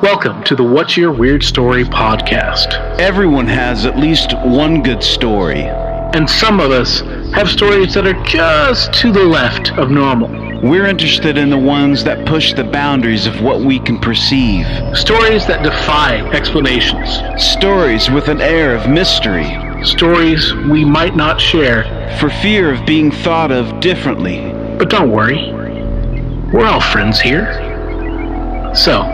Welcome to the What's Your Weird Story podcast. Everyone has at least one good story. And some of us have stories that are just to the left of normal. We're interested in the ones that push the boundaries of what we can perceive. Stories that defy explanations. Stories with an air of mystery. Stories we might not share for fear of being thought of differently. But don't worry, we're all friends here. So,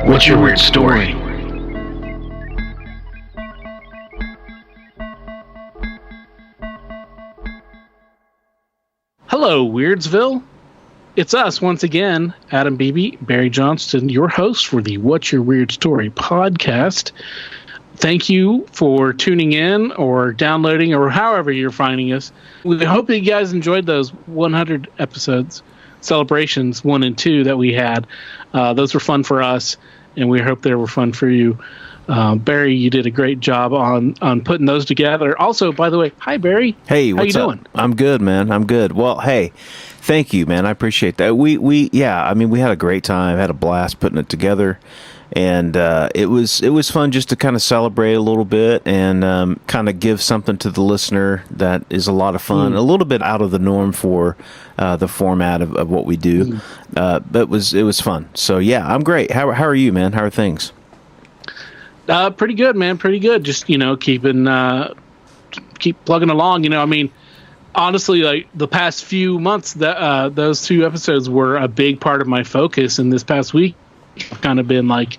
what's your weird story? Hello, Weirdsville. It's us once again, Adam Beebe, Barry Johnston, your host for the What's Your Weird Story podcast. Thank you for tuning in or downloading or however you're finding us. We hope that you guys enjoyed those 100 episodes, celebrations 1 and 2 that we had. Those were fun for us, and we hope they were fun for you. Barry, you did a great job on putting those together. Also, by the way, hi, Barry. Hey, what's up? Doing? I'm good, man. I'm good. Well, hey, thank you, man. I appreciate that. We had a great time. Had a blast putting it together, and it was fun just to kind of celebrate a little bit and kind of give something to the listener that is a lot of fun, a little bit out of the norm for the format of what we do. But it was fun. So yeah, I'm great. How are you, man? How are things? Pretty good, man. Pretty good. Just, keep plugging along. Honestly, like the past few months, that those 2 episodes were a big part of my focus. And this past week, I've kind of been like,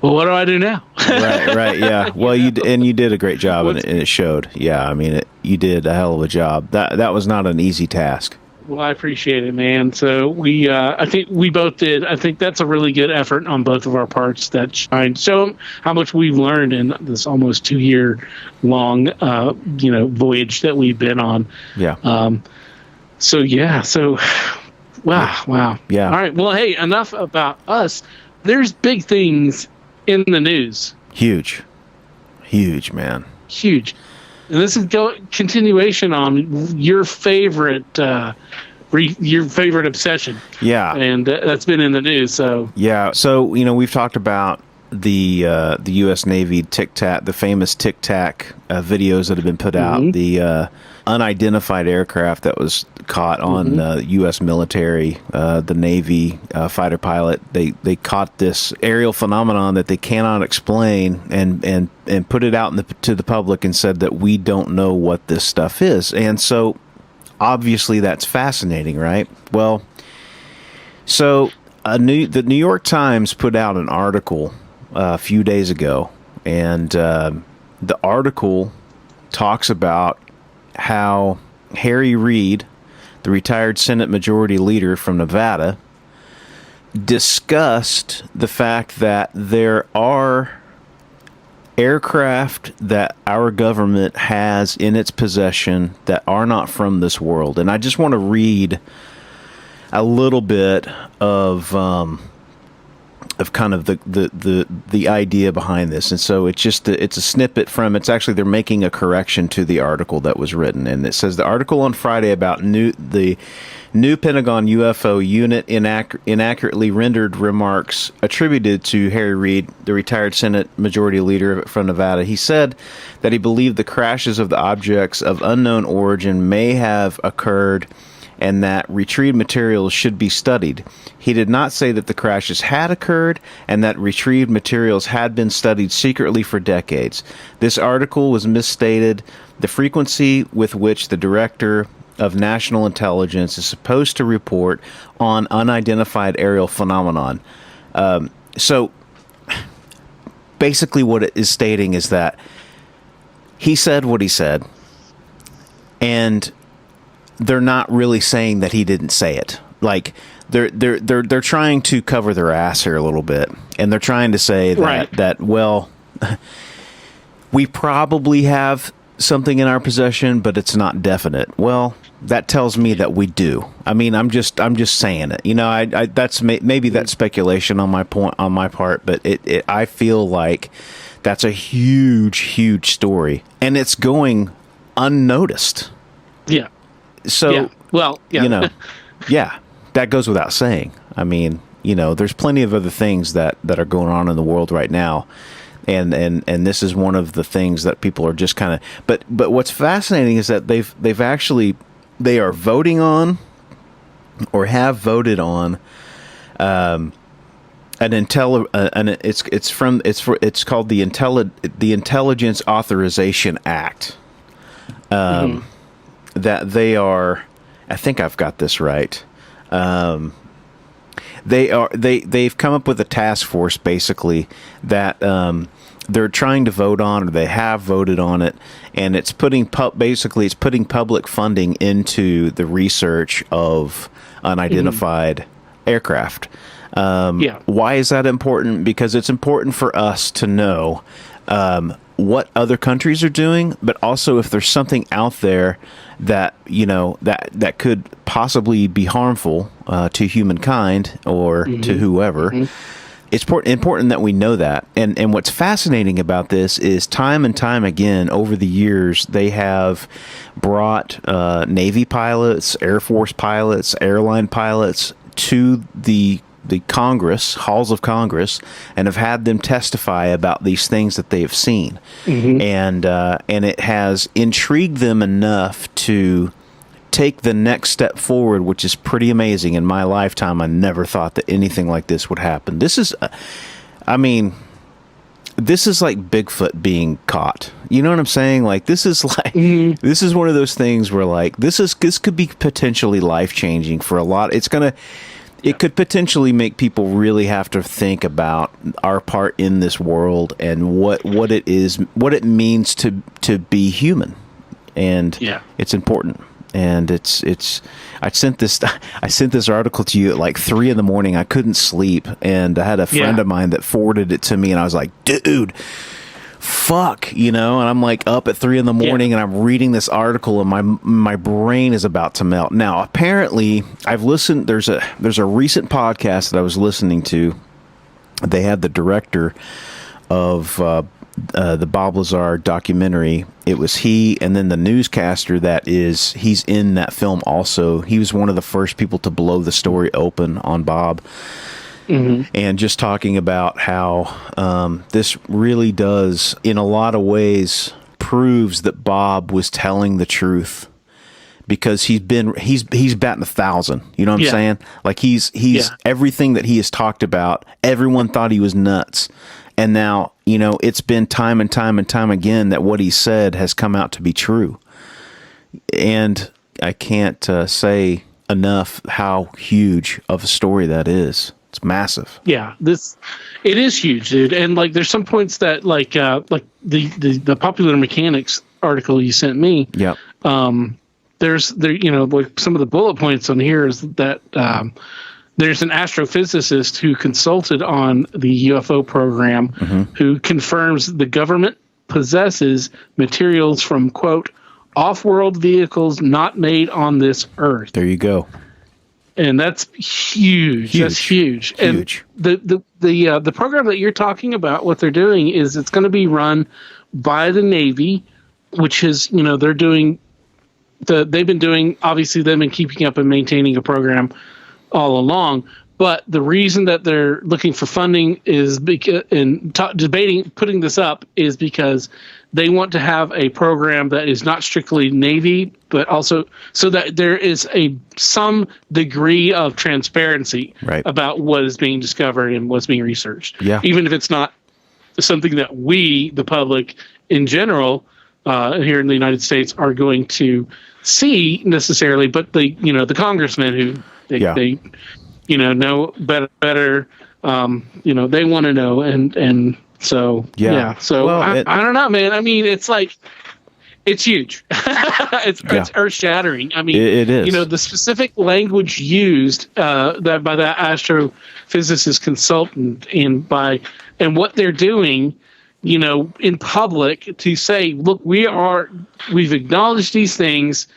well, what do I do now? right. Yeah. Well, you did a great job, and it showed. Yeah. You did a hell of a job. That was not an easy task. Well, I appreciate it, man. So I think we both did. I think that's a really good effort on both of our parts that show how much we've learned in this almost 2-year long, voyage that we've been on. Yeah. So wow. Yeah. All right. Well, hey, enough about us. There's big things in the news. Huge, man. Huge. And this is continuation on your favorite obsession. Yeah. And that's been in the news. So yeah. So we've talked about the U.S. Navy Tic Tac, the famous Tic Tac videos that have been put out. The unidentified aircraft that was caught on U.S. military, the Navy fighter pilot. They caught this aerial phenomenon that they cannot explain and put it out to the public and said that we don't know what this stuff is. And so obviously that's fascinating, right? Well, so the New York Times put out an article a few days ago, and the article talks about how Harry Reid, the retired Senate Majority Leader from Nevada, discussed the fact that there are aircraft that our government has in its possession that are not from this world. And I just want to read a little bit of kind of the idea behind this. And so it's a snippet from, it's actually, they're making a correction to the article that was written. And it says, the article on Friday about the new Pentagon UFO unit inaccurately rendered remarks attributed to Harry Reid, the retired Senate Majority Leader from Nevada. He said that he believed the crashes of the objects of unknown origin may have occurred and that retrieved materials should be studied. He did not say that the crashes had occurred and that retrieved materials had been studied secretly for decades. This article was misstated. The frequency with which the Director of National Intelligence is supposed to report on unidentified aerial phenomenon. So basically what it is stating is that he said what he said, and they're not really saying that he didn't say it. Like they're trying to cover their ass here a little bit, and they're trying to say that well, we probably have something in our possession, but it's not definite. Well, that tells me that we do. I'm just saying it. I that's maybe that's speculation on my part, but I feel like that's a huge story, and it's going unnoticed. Yeah. So, yeah. Well, yeah. Yeah, that goes without saying. there's plenty of other things that are going on in the world right now. And this is one of the things that people are just kind of, but what's fascinating is that they are voting on, or have voted on, it's called the Intelligence Authorization Act. That they are, I think I've got this right. They've come up with a task force basically that they're trying to vote on, or they have voted on it, and it's putting public funding into the research of unidentified aircraft. Why is that important? Because it's important for us to know what other countries are doing, but also if there's something out there that that could possibly be harmful to humankind or to whoever. It's important that we know that. And what's fascinating about this is time and time again over the years, they have brought Navy pilots, Air Force pilots, airline pilots to the Congress, halls of Congress, and have had them testify about these things that they have seen. And it has intrigued them enough to take the next step forward, which is pretty amazing. In my lifetime, I never thought that anything like this would happen. This is like Bigfoot being caught. You know what I'm saying? Like, this is like, this is one of those things where, like, this could be potentially life-changing for a lot. It could potentially make people really have to think about our part in this world and what it means to be human. And it's important. And I sent this article to you at like 3 a.m. I couldn't sleep, and I had a friend of mine that forwarded it to me, and I was like, dude, fuck, and I'm like up at 3 a.m. and I'm reading this article, and my brain is about to melt. Now, apparently I've listened, there's a recent podcast that I was listening to. They had the director of the Bob Lazar documentary. It was he, and then the newscaster he's in that film also. He was one of the first people to blow the story open on Bob. And just talking about how this really does, in a lot of ways, proves that Bob was telling the truth, because he's batting 1,000. You know what I'm saying? Like he's everything that he has talked about, everyone thought he was nuts. And now, it's been time and time and time again that what he said has come out to be true. And I can't say enough how huge of a story that is. It's massive. Yeah, it is huge, dude. And like, there's some points that like the Popular Mechanics article you sent me. Yeah. Like some of the bullet points on here is that there's an astrophysicist who consulted on the UFO program who confirms the government possesses materials from, quote, off-world vehicles not made on this earth. There you go. And that's huge. That's huge. And the program that you're talking about, what they're doing is it's going to be run by the Navy, which is, they're doing they've been keeping up and maintaining a program all along. But the reason that they're looking for funding is putting this up is because they want to have a program that is not strictly Navy, but also so that there is some degree of transparency about what is being discovered and what's being researched. Yeah. Even if it's not something that we, the public in general, here in the United States, are going to see necessarily, but the congressmen who they know better. They want to know, and so So well, I don't know, man. I mean, it's like it's huge. It's earth shattering. I mean, it is. The specific language used that by that astrophysicist consultant and what they're doing, in public to say, look, we've acknowledged these things.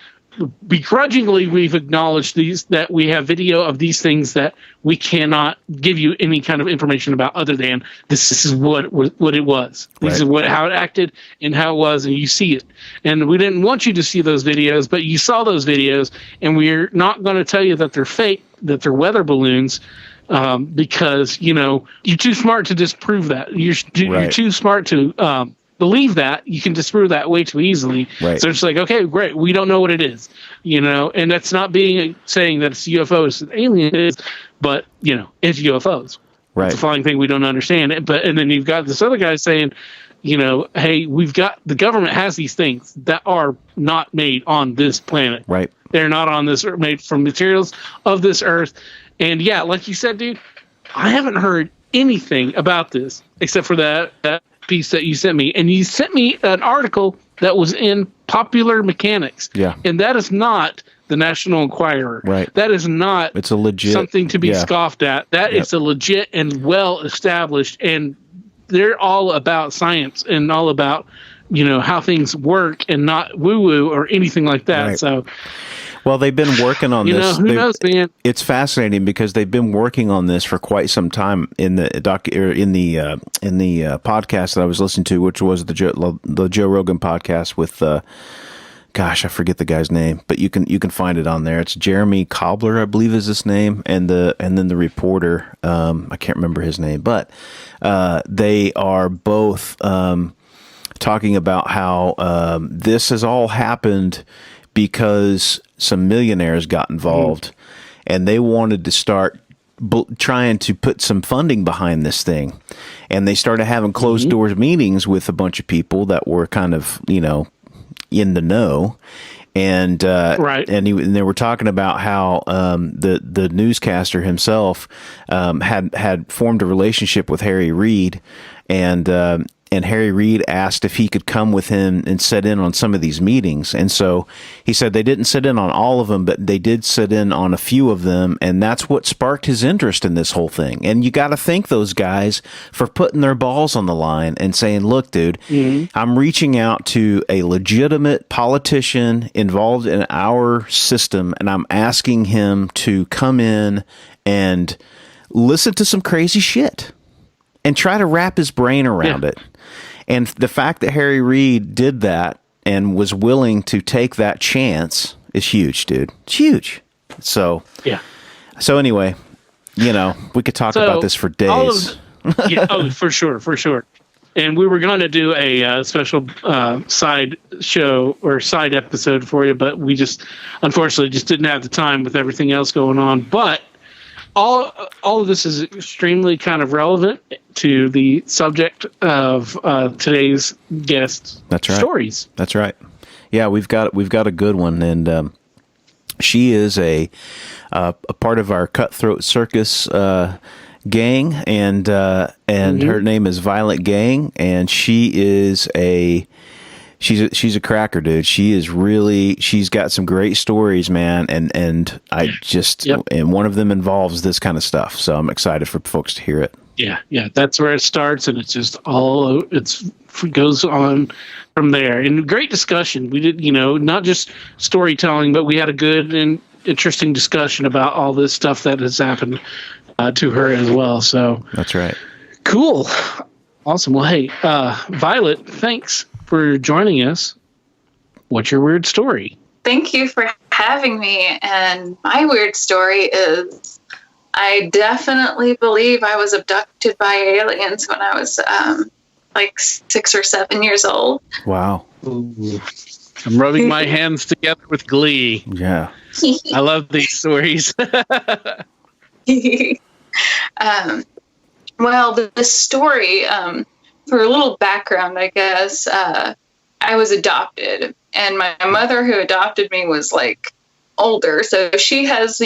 Begrudgingly, we've acknowledged that we have video of these things that we cannot give you any kind of information about other than this is what it was. This is how it acted and how it was, and you see it. And we didn't want you to see those videos, but you saw those videos, and we're not going to tell you that they're fake, that they're weather balloons. because, you're too smart to disprove that. You're too smart to believe that. You can disprove that way too easily. Right. So it's like, okay, great. We don't know what it is, and that's not saying that it's UFOs, it's aliens, but, it's UFOs. Right. It's a flying thing we don't understand. And then you've got this other guy saying, hey, the government has these things that are not made on this planet. Right. They're not on this earth, made from materials of this earth. And yeah, like you said, dude, I haven't heard anything about this except for that piece that you sent me. And you sent me an article that was in Popular Mechanics. Yeah. And that is not the National Enquirer. Right. That is not it's a legit something to be scoffed at. That is a legit and well established, and they're all about science and all about, how things work and not woo-woo or anything like that. Right. So, well, they've been working on this. Who knows, man? It's fascinating because they've been working on this for quite some time in the podcast that I was listening to, which was the Joe Rogan podcast with gosh, I forget the guy's name, but you can find it on there. It's Jeremy Cobbler, I believe is his name, and then the reporter, I can't remember his name, but they are both talking about how this has all happened because some millionaires got involved, and they wanted to start trying to put some funding behind this thing, and they started having closed doors meetings with a bunch of people that were kind of in the know, and and they were talking about how the newscaster himself had formed a relationship with Harry Reid, and Harry Reid asked if he could come with him and sit in on some of these meetings. And so he said they didn't sit in on all of them, but they did sit in on a few of them. And that's what sparked his interest in this whole thing. And you got to thank those guys for putting their balls on the line and saying, look, dude, I'm reaching out to a legitimate politician involved in our system, and I'm asking him to come in and listen to some crazy shit and try to wrap his brain around it. And the fact that Harry Reid did that and was willing to take that chance is huge, dude. It's huge. So, So anyway, we could talk about this for days. For sure. And we were going to do a special side show or side episode for you, but we unfortunately didn't have the time with everything else going on. But all of this is extremely kind of relevant to the subject of today's guest stories. That's right. Yeah, we've got a good one, and she is a part of our Cutthroat Circus gang, and her name is Violet Gang, and she's a cracker, dude. She's got some great stories, man, and I just and one of them involves this kind of stuff. So I'm excited for folks to hear it. Yeah, that's where it starts, and it's just it goes on from there. And great discussion. We did, not just storytelling, but we had a good and interesting discussion about all this stuff that has happened to her as well. So that's right. Cool. Awesome. Well, hey, Violet, thanks for joining us. What's your weird story? Thank you for having me. And my weird story is I definitely believe I was abducted by aliens when I was like 6 or 7 years old. Wow. Ooh. I'm rubbing my hands together with glee. Yeah. I love these stories. Well, the story, for a little background, I guess, I was adopted, and my mother who adopted me was like older. So she has,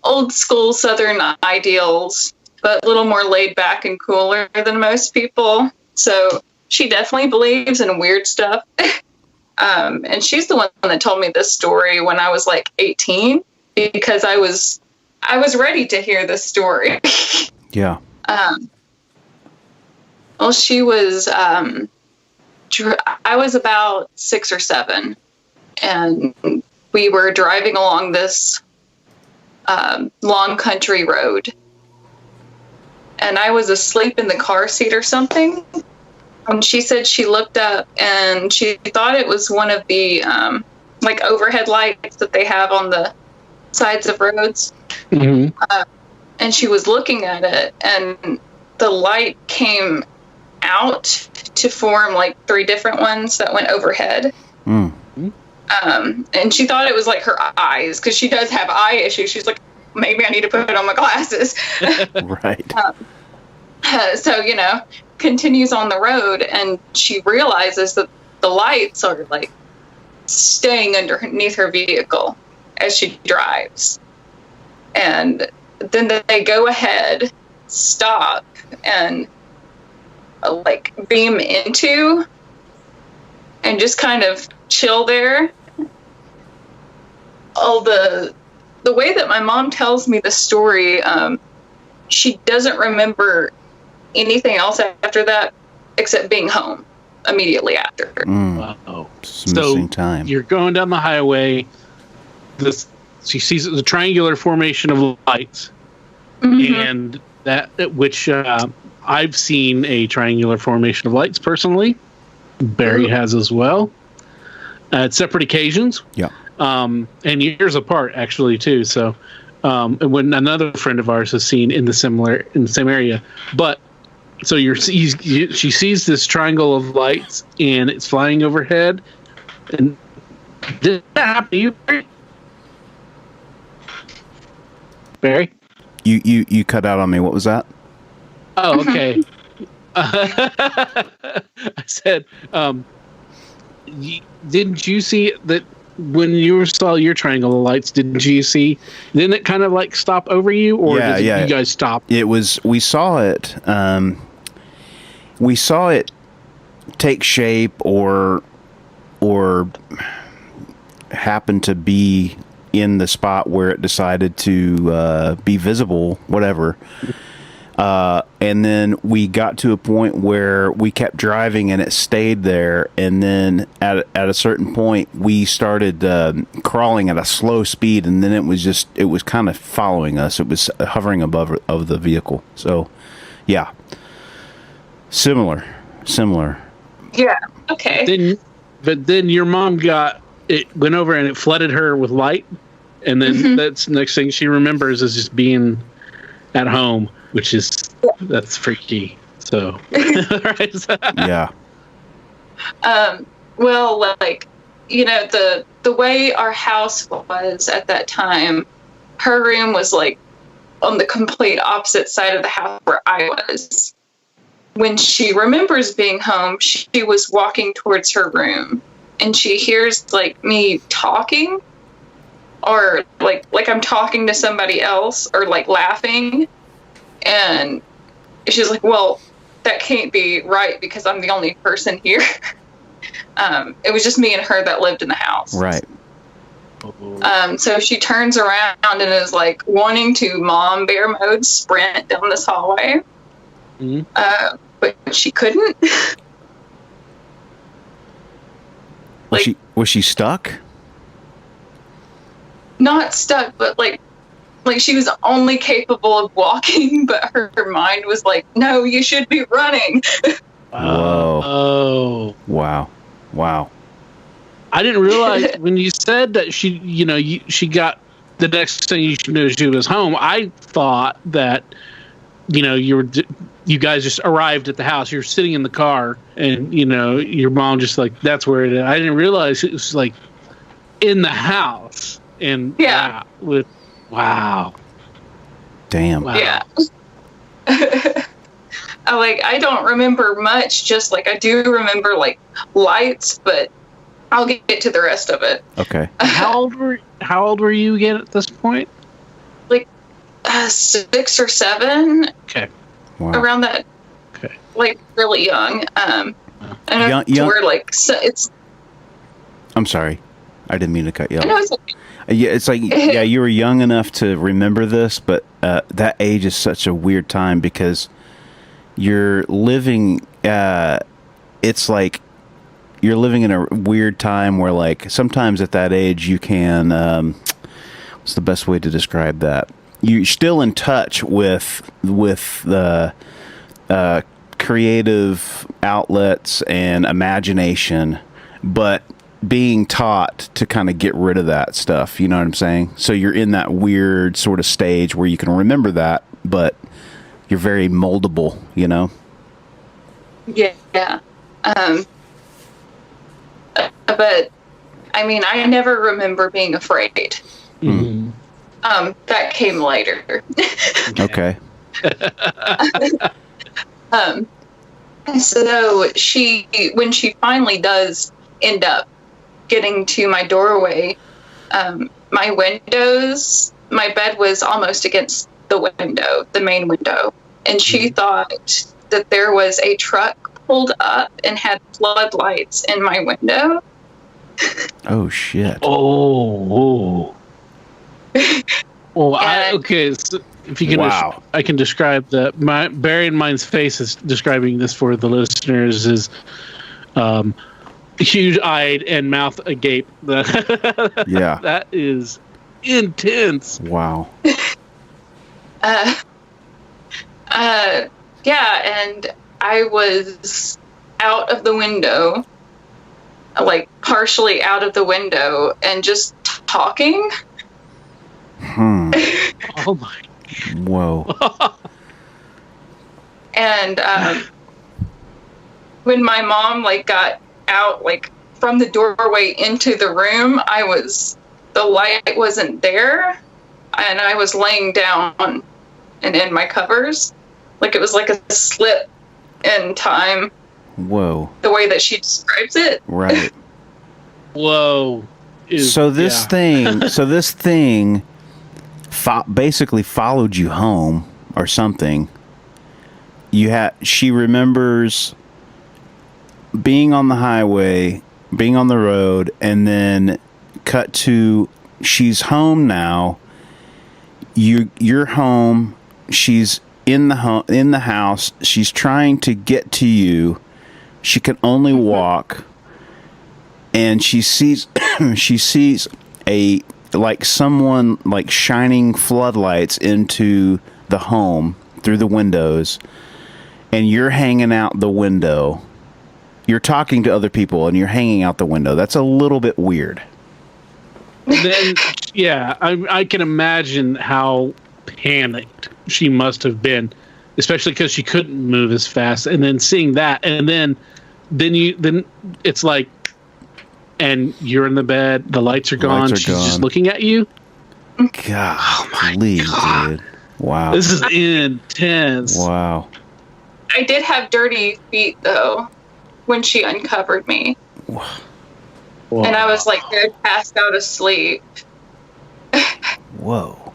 old school Southern ideals, but a little more laid back and cooler than most people. So she definitely believes in weird stuff. And she's the one that told me this story when I was like 18, because I was ready to hear this story. Yeah. Well, she was, I was about 6 or 7, and we were driving along this long country road, and I was asleep in the car seat or something. And she said she looked up and she thought it was one of the like overhead lights that they have on the sides of roads. Mm-hmm. and she was looking at it, and the light came out to form like 3 different ones that went overhead. And she thought it was like her eyes, because she does have eye issues. She's like, maybe I need to put on my glasses. Right. So, continues on the road, and she realizes that the lights are like staying underneath her vehicle as she drives. And then they go ahead, stop, and like beam into, and just kind of chill there. The way that my mom tells me the story, she doesn't remember anything else after that except being home immediately after. Wow. So time. You're going down the highway. She sees the triangular formation of lights, and which I've seen a triangular formation of lights personally. Barry has as well, at separate occasions. Yeah. And years apart, actually, too. So, when another friend of ours has seen in the same area, but so she sees this triangle of lights, and it's flying overhead. And did that happen to you, Barry? Barry? You cut out on me. What was that? Oh, okay. I said, didn't you see that when you saw your triangle of lights? Didn't it kind of like stop over you, or did you guys stop? We saw it. We saw it take shape, or happen to be in the spot where it decided to be visible, whatever. And then we got to a point where we kept driving and it stayed there. And then at a certain point, we started crawling at a slow speed. And then it was kind of following us. It was hovering above of the vehicle. So, yeah. Similar. Yeah. Okay. But then your mom went over and it flooded her with light. And then that's the next thing she remembers is just being at home, which that's freaky. So, yeah. Well, like, the way our house was at that time, her room was like on the complete opposite side of the house where I was. When she remembers being home, she was walking towards her room, and she hears like me talking, or like I'm talking to somebody else, or like laughing. And she's like, well, that can't be right because I'm the only person here. It was just me and her that lived in the house. Right. So she turns around and is like wanting to mom bear mode sprint down this hallway. But she couldn't. Was she stuck? Not stuck, but like she was only capable of walking, but her mind was like, no, you should be running. Whoa. Oh. Wow. I didn't realize when you said that she got the next thing you knew she was home. I thought that, you guys just arrived at the house. You're sitting in the car and, your mom just like, that's where it is. I didn't realize it was like in the house. And yeah. Wow. Damn. Wow. Yeah. I don't remember much, just like I do remember like lights, but I'll get to the rest of it. Okay. How old were you again at this point? Like 6 or 7. Okay. Wow. Around that. Okay. Like really young. And young. We're like, so it's. I'm sorry. I didn't mean to cut you off. I know it's okay. Yeah, it's like, yeah, you were young enough to remember this, but that age is such a weird time because you're living, it's like you're living in a weird time where, like, sometimes at that age you can, what's the best way to describe that? You're still in touch with the creative outlets and imagination, but being taught to kind of get rid of that stuff. You know what I'm saying? So you're in that weird sort of stage where you can remember that, but you're very moldable, you know? Yeah. But I mean, I never remember being afraid. Mm-hmm. That came later. Okay. So when she finally does end up getting to my doorway, my windows, my bed was almost against the window, the main window. And she thought that there was a truck pulled up and had floodlights in my window. Oh, shit. Oh. Well, okay. So if you can, Wow. I can describe Barry and mine's face is describing this for the listeners is, huge-eyed and mouth agape. Yeah. That is intense. Wow. Yeah, and I was out of the window, like partially out of the window, and just talking. Oh my. Whoa. And when my mom got out from the doorway into the room, the light wasn't there, and I was laying down and in my covers. It was like a slip in time. Whoa. The way that she describes it. Right. Whoa. So this thing basically followed you home or something. She remembers being on the highway, being on the road, and then cut to she's home now. You're home. She's in the house. She's trying to get to you. She can only walk, and she sees someone shining floodlights into the home through the windows, and you're hanging out the window. You're talking to other people, and you're hanging out the window. That's a little bit weird. Then, yeah, I can imagine how panicked she must have been, especially because she couldn't move as fast. And then seeing that, and then it's like, and you're in the bed, the lights are gone. She's just looking at you. God, dude. Wow. This is intense. Wow. I did have dirty feet though when she uncovered me. Wow. And I was passed out asleep. Whoa.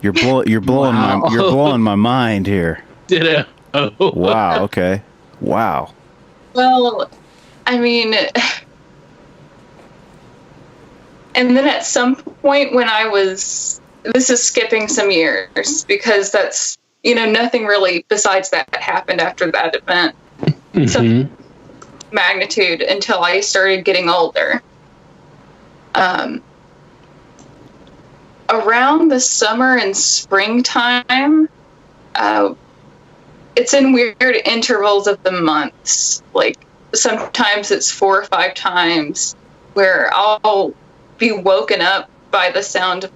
You're blowing my mind here. Did it? Oh. Wow, okay. Wow. Well, I mean, and then at some point when this is skipping some years because that's, nothing really besides that happened after that event. Mm-hmm. Some magnitude until I started getting older. Around the summer and springtime, it's in weird intervals of the months. Sometimes it's 4 or 5 times where I'll be woken up by the sound of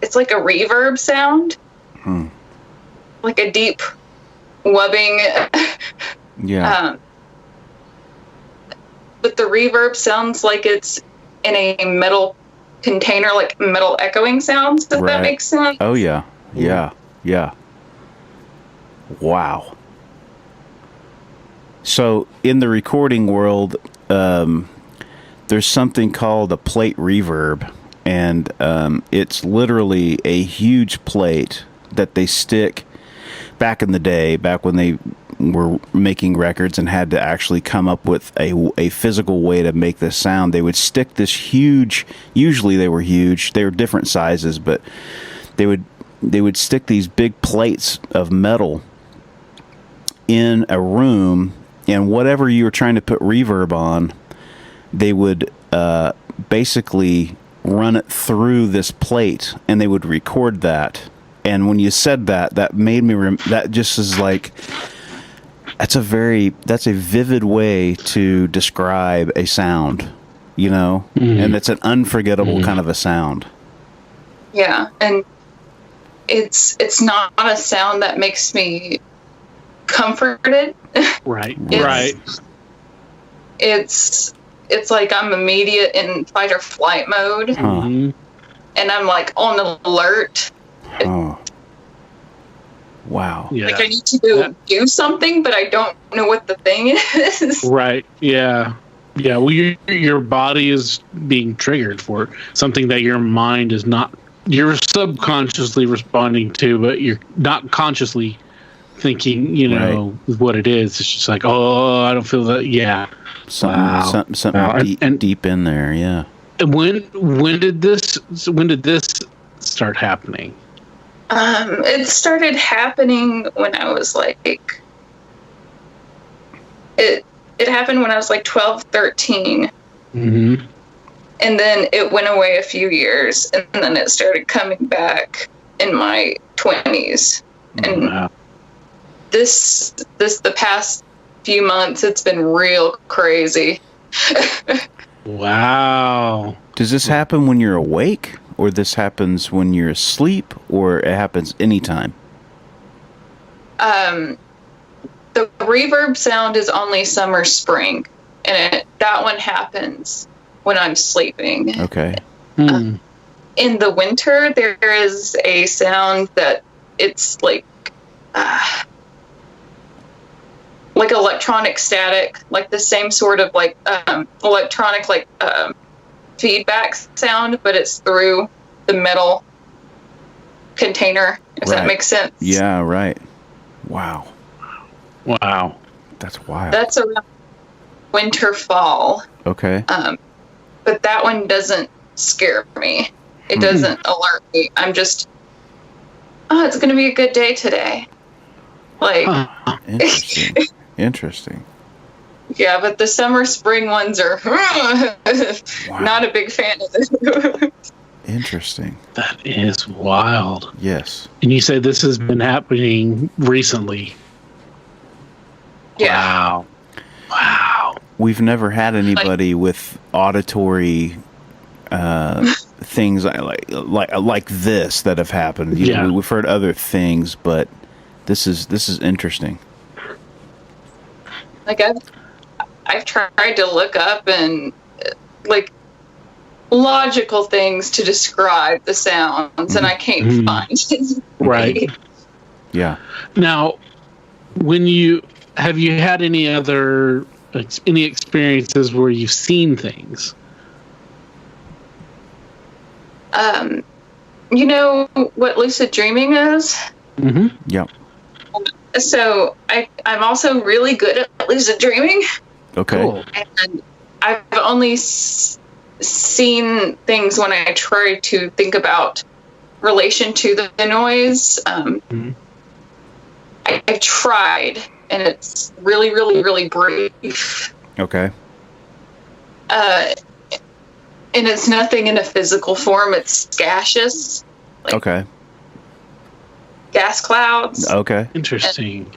it's like a reverb sound. Like a deep wubbing. Yeah. But the reverb sounds like it's in a metal container, like metal echoing sounds. Does that make sense? Oh, yeah. Yeah. Yeah. Wow. So in the recording world, there's something called a plate reverb, and it's literally a huge plate that they stick back in the day, back when they were making records and had to actually come up with a physical way to make this sound. They would stick this huge, usually they were huge, they were different sizes, but they would stick these big plates of metal in a room, and whatever you were trying to put reverb on, they would basically run it through this plate, and they would record that. And when you said that, that made me that just is like That's a vivid way to describe a sound, you know, and it's an unforgettable kind of a sound. Yeah, and it's not a sound that makes me comforted. Right. It's like I'm immediate in fight or flight mode, and I'm like on alert. Oh. Wow. Yeah. Like I need to do something, but I don't know what the thing is. Right. Yeah. Yeah. Well, your body is being triggered for something that your mind is not. You're subconsciously responding to, but you're not consciously thinking. You know what it is. It's just like, oh, I don't feel that. Yeah. Something deep in there. Yeah. And when did this start happening? It started happening when I was like, it happened when I was like 12, 13. Mm-hmm. And then it went away a few years, and then it started coming back in my 20s. And the past few months, it's been real crazy. Wow. Does this happen when you're awake? Or this happens when you're asleep, or it happens anytime? The reverb sound is only summer, spring, and that one happens when I'm sleeping. Okay. In the winter, there is a sound that it's like electronic static, like the same sort of like electronic feedback sound, but it's through the metal container, if that makes sense. Yeah, right. Wow. That's wild. That's around winter, fall. Okay. But that one doesn't scare me. It doesn't alert me. I'm just, it's going to be a good day today. Like, Interesting. Yeah, but the summer, spring ones are not a big fan of it. Interesting. That is wild. Yes. And you say this has been happening recently. Yeah. Wow. We've never had anybody with auditory things like this that have happened. You know, we've heard other things, but this is interesting. Like I've tried to look up and like logical things to describe the sounds, and I can't find it. Right. Yeah. Now, have you had any experiences where you've seen things? You know what lucid dreaming is? Mm-hmm. Yeah. So I'm also really good at lucid dreaming. Okay. Cool. And I've only seen things when I try to think about relation to the noise. I've tried, and it's really, really, really brief. Okay. And it's nothing in a physical form. It's gaseous. Okay. Gas clouds. Okay. Interesting.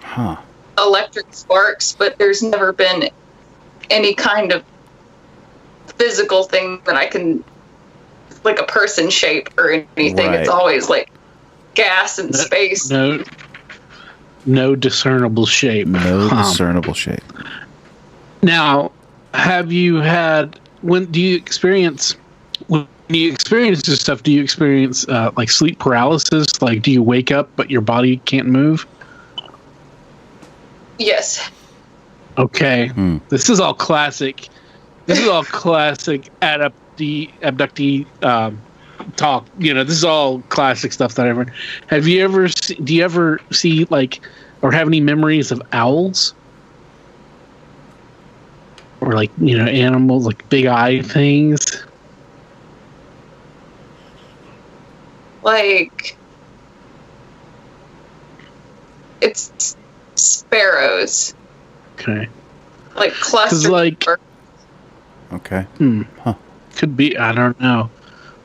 Electric sparks, but there's never been any kind of physical thing that I can, like a person shape or anything. Right. It's always like gas and space. No discernible shape. No discernible shape. Now, have you had, when you experience this stuff, do you experience like sleep paralysis? Like, do you wake up but your body can't move? Yes. Okay. This is all classic. This is all classic abductee talk. You know, this is all classic stuff that I've heard. Do you ever see like, or have any memories of owls? Or like, you know, animals, like big eye things? Like, it's sparrows. Okay. Like clusters. Like, okay. Could be. I don't know.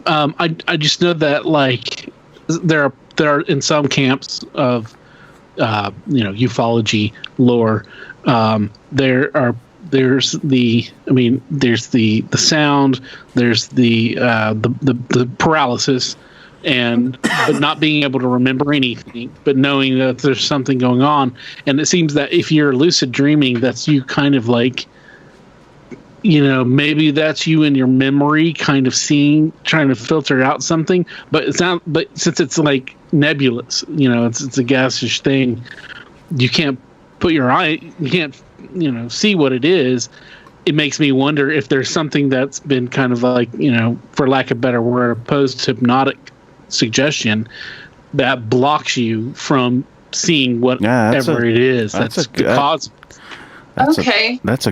I just know that like there are in some camps of ufology lore. There's the sound, there's the paralysis, but not being able to remember anything, but knowing that there's something going on. And it seems that if you're lucid dreaming, that's you kind of like, maybe that's you in your memory kind of trying to filter out something, but since it's like nebulous, it's a gaseous thing, you can't see what it is. It makes me wonder if there's something that's been kind of like, for lack of a better word, opposed to hypnotic suggestion that blocks you from seeing whatever it is. That's the cause. Okay. That's a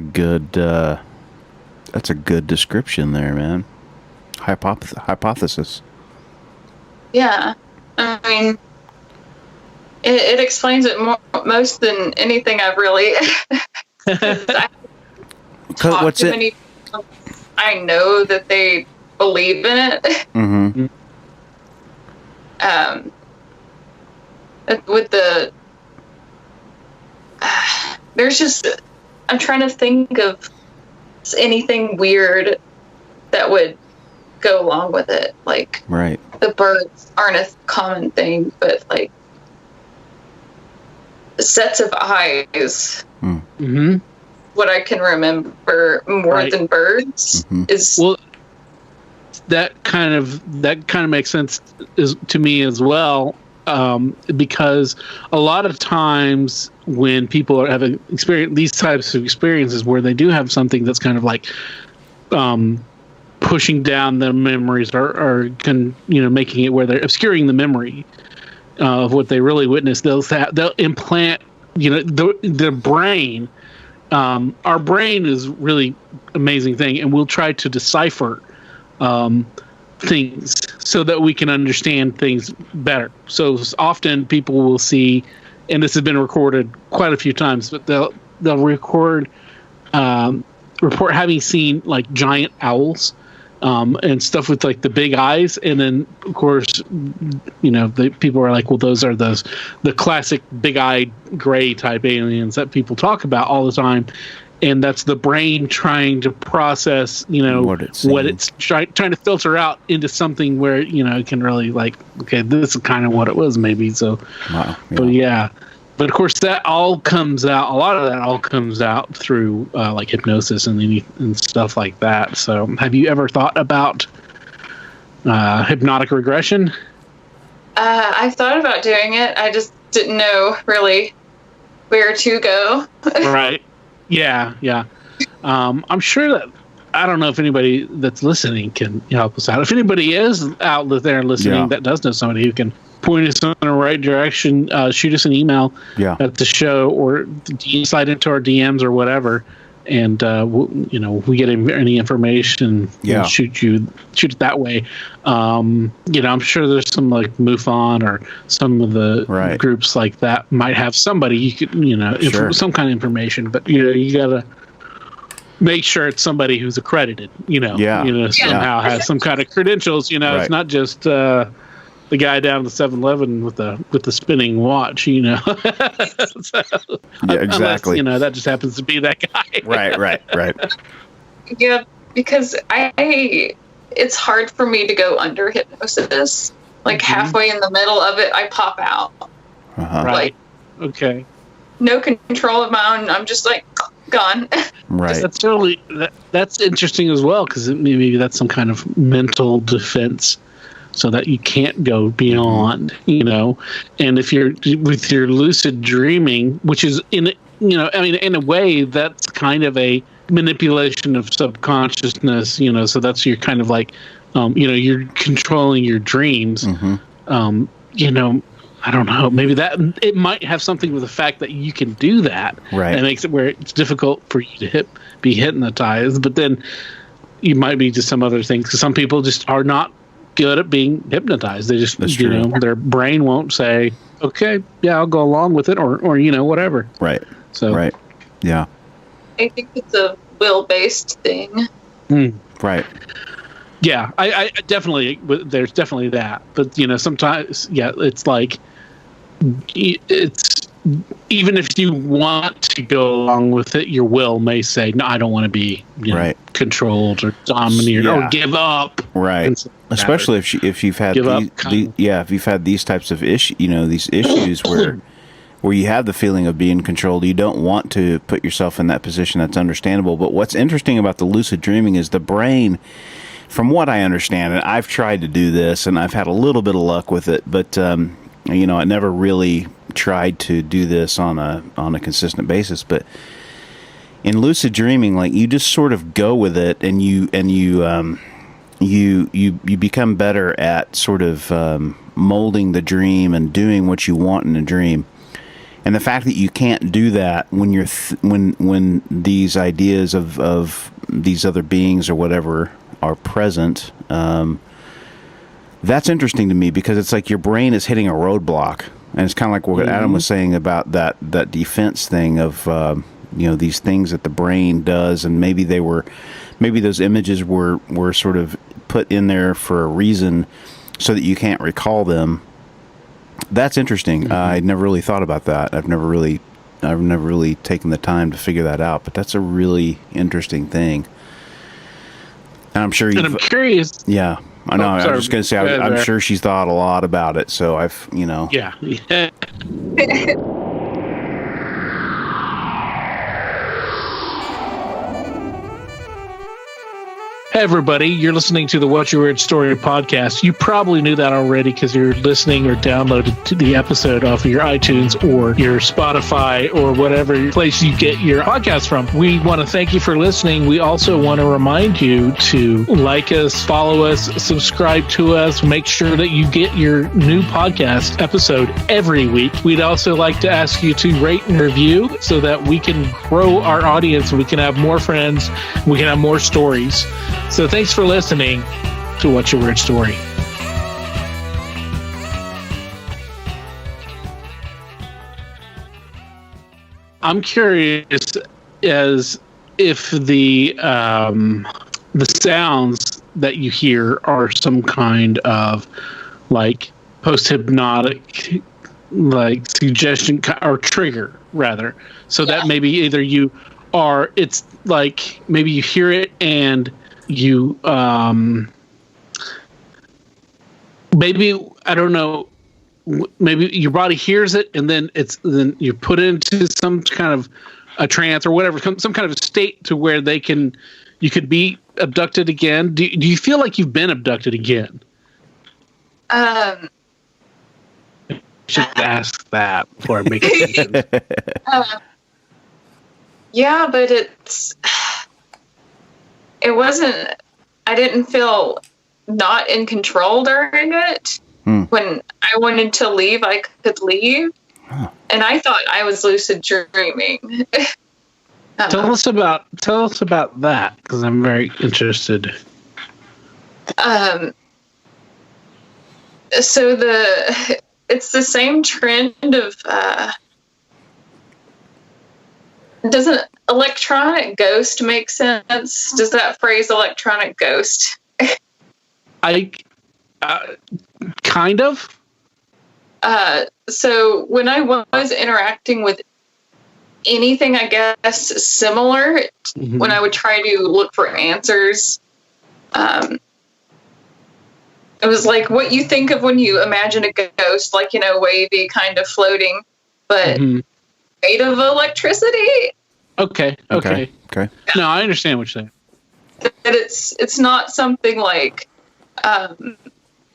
good description there, man. Hypothesis. Yeah. I mean, it explains it most than anything I've really. What's it? I know that they believe in it. Mm-hmm. With there's just, I'm trying to think of anything weird that would go along with it. Like, right. The birds aren't a common thing, but like sets of eyes. Mm-hmm. What I can remember more than birds is that kind of makes sense to me as well, because a lot of times when people are having these types of experiences where they do have something that's kind of like pushing down the memories or making it where they're obscuring the memory of what they really witnessed, they'll implant the brain. Our brain is really amazing thing, and we'll try to decipher things so that we can understand things better. So often people will see, and this has been recorded quite a few times, but they'll report having seen like giant owls and stuff with like the big eyes, and then of course the people are like, well, those are the classic big-eyed gray type aliens that people talk about all the time, and that's the brain trying to process what it's trying to filter out into something where it can really like, okay, this is kind of what it was maybe. So wow, yeah. But of course, that all comes out. A lot of that all comes out through like hypnosis and stuff like that. So, have you ever thought about hypnotic regression? I've thought about doing it. I just didn't know really where to go. Right. Yeah. I'm sure that, I don't know if anybody that's listening can help us out. If anybody is out there listening that does know somebody who can point us in the right direction, shoot us an email at the show, or slide into our DMs or whatever, and we get any information, shoot it that way. I'm sure there's some like MUFON or some of the groups like that might have somebody you could some kind of information, but you gotta make sure it's somebody who's accredited, somehow has some kind of credentials. It's not just the guy down at the 7-Eleven with the spinning watch, so, exactly. Unless, that just happens to be that guy. Right. Yeah, because it's hard for me to go under hypnosis. Like halfway in the middle of it, I pop out. Right. Okay. No control of my own. I'm just like gone. Right. That's interesting as well, because maybe that's some kind of mental defense, so that you can't go beyond, and if you're with your lucid dreaming, which is in a way, that's kind of a manipulation of subconsciousness, so that's your kind of like, you're controlling your dreams. I don't know, maybe that it might have something with the fact that you can do that. Right. It makes it where it's difficult for you to be hypnotized, but then you might be just some other things, because some people just are not good at being hypnotized. They just, their brain won't say, okay, yeah, I'll go along with it, or whatever. Right. So, right. Yeah. I think it's a will-based thing. Right. Yeah, I definitely, there's definitely that. But, sometimes, it's like, it's even if you want to go along with it, your will may say, "No, I don't want to be controlled or dominated or give up." Right. Especially if you've had if you've had these types of these issues where you have the feeling of being controlled, you don't want to put yourself in that position. That's understandable. But what's interesting about the lucid dreaming is the brain, from what I understand, and I've tried to do this and I've had a little bit of luck with it, but I never really tried to do this on a consistent basis. But in lucid dreaming, like, you just sort of go with it, and you become better at sort of molding the dream and doing what you want in a dream. And the fact that you can't do that when you're when these ideas of these other beings or whatever are present, that's interesting to me, because it's like your brain is hitting a roadblock, and it's kind of like what Adam was saying about that defense thing of these things that the brain does, and maybe those images were sort of put in there for a reason so that you can't recall them. That's interesting. I'd never really thought about that. I've never really taken the time to figure that out, but that's a really interesting thing. And I'm sure I'm curious. Yeah, I know. I was just going to say, I'm sure she's thought a lot about it. So Yeah. Hey everybody, you're listening to the What's Your Weird Story podcast. You probably knew that already because you're listening or downloaded to the episode off of your iTunes or your Spotify or whatever place you get your podcast from. We want to thank you for listening. We also want to remind you to like us, follow us, subscribe to us, make sure that you get your new podcast episode every week. We'd also like to ask you to rate and review so that we can grow our audience, we can have more friends, we can have more stories. So thanks for listening to What's Your Weird Story. I'm curious as if the sounds that you hear are some kind of like post-hypnotic, like suggestion or trigger rather. So that maybe either it's like maybe you hear it and you maybe, I don't know, maybe your body hears it and then then you're put into some kind of a trance or whatever, some kind of state to where you could be abducted again. Do you feel like you've been abducted again? I should ask that before I make a decision. Yeah, but I didn't feel not in control during it. When I wanted to leave, I could leave. And I thought I was lucid dreaming. Tell us about that, because I'm very interested. So it's the same trend of doesn't electronic ghost make sense? Does that phrase electronic ghost? Kind of. So when I was interacting with anything, I guess, similar, when I would try to look for answers, it was like what you think of when you imagine a ghost, like, wavy, kind of floating, but made of electricity. Okay. No, I understand what you're saying. That it's not something like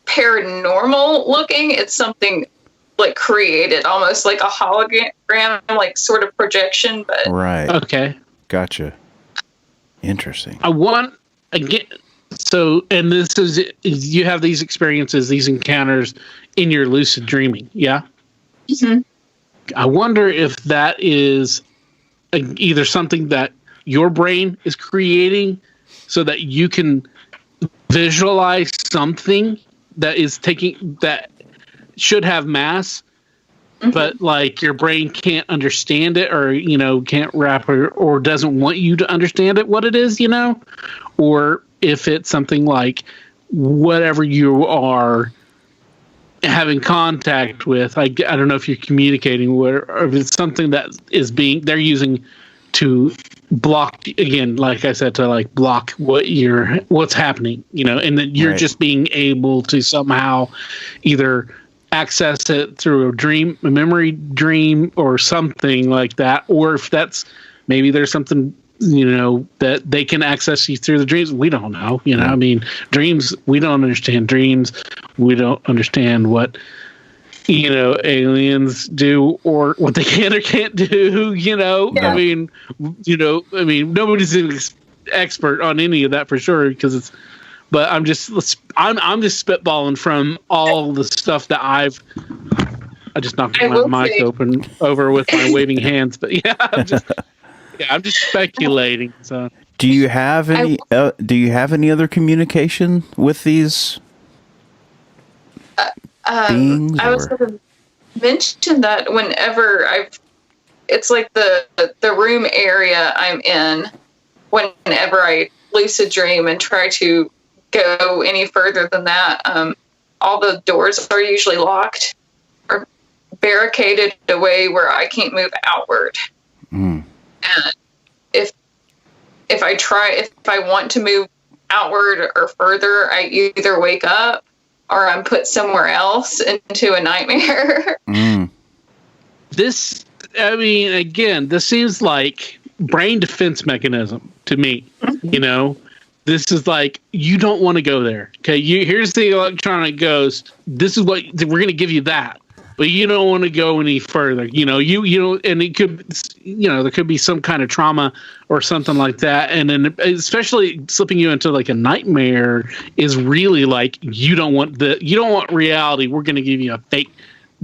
paranormal looking. It's something like created, almost like a hologram, like sort of projection. But right. Okay. Gotcha. Interesting. I want again. So, and this is you have these experiences, these encounters in your lucid dreaming. Yeah. Mm-hmm. I wonder if that is either something that your brain is creating so that you can visualize something that should have mass, but like your brain can't understand it, or can't wrap or doesn't want you to understand it, what it is, or if it's something like whatever you are having contact with. I don't know if you're communicating with, or if it's something that is they're using to block, again, like I said, to like block what's happening, and that you're just being able to somehow either access it through a memory dream or something like that, or if maybe there's something that they can access you through the dreams. We don't know. I mean, dreams, we don't understand dreams. We don't understand what, aliens do or what they can or can't do, Yeah. I mean, nobody's an expert on any of that for sure, but I'm just spitballing from all the stuff that I just knocked my mic over with my waving hands, but yeah, I'm just speculating. So, do you have any other communication with these beings? I was going to mention that whenever it's like the room area I'm in. Whenever I lucid dream and try to go any further than that, all the doors are usually locked or barricaded away where I can't move outward. And if I want to move outward or further, I either wake up or I'm put somewhere else into a nightmare. This seems like brain defense mechanism to me. This is like, you don't want to go there. Okay, here's the electronic ghost. This is what we're going to give you that. But you don't want to go any further, and it could, there could be some kind of trauma or something like that, and then especially slipping you into like a nightmare is really like you don't want reality. We're going to give you a fake